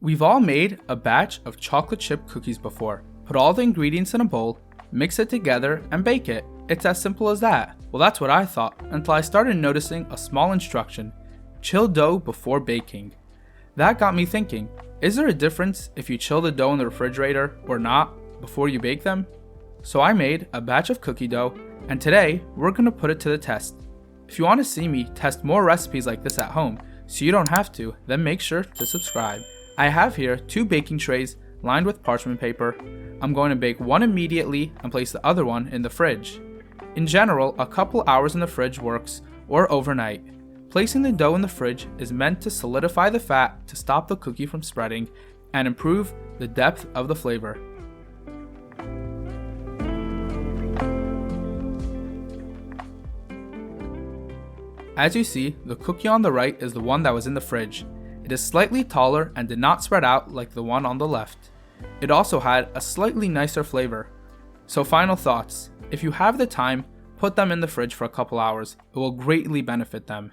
We've all made a batch of chocolate chip cookies before. Put all the ingredients in a bowl, mix it together, and bake it. It's as simple as that. Well, that's what I thought until I started noticing a small instruction: chill dough before baking. That got me thinking, is there a difference if you chill the dough in the refrigerator or not before you bake them? So I made a batch of cookie dough, and today we're going to put it to the test. If you want to see me test more recipes like this at home so you don't have to, then make sure to subscribe. I have here 2 baking trays lined with parchment paper. I'm going to bake one immediately and place the other one in the fridge. In general, a couple hours in the fridge works, or overnight. Placing the dough in the fridge is meant to solidify the fat to stop the cookie from spreading and improve the depth of the flavor. As you see, the cookie on the right is the one that was in the fridge. It is slightly taller and did not spread out like the one on the left. It also had a slightly nicer flavor. So final thoughts: if you have the time, put them in the fridge for a couple hours. It will greatly benefit them.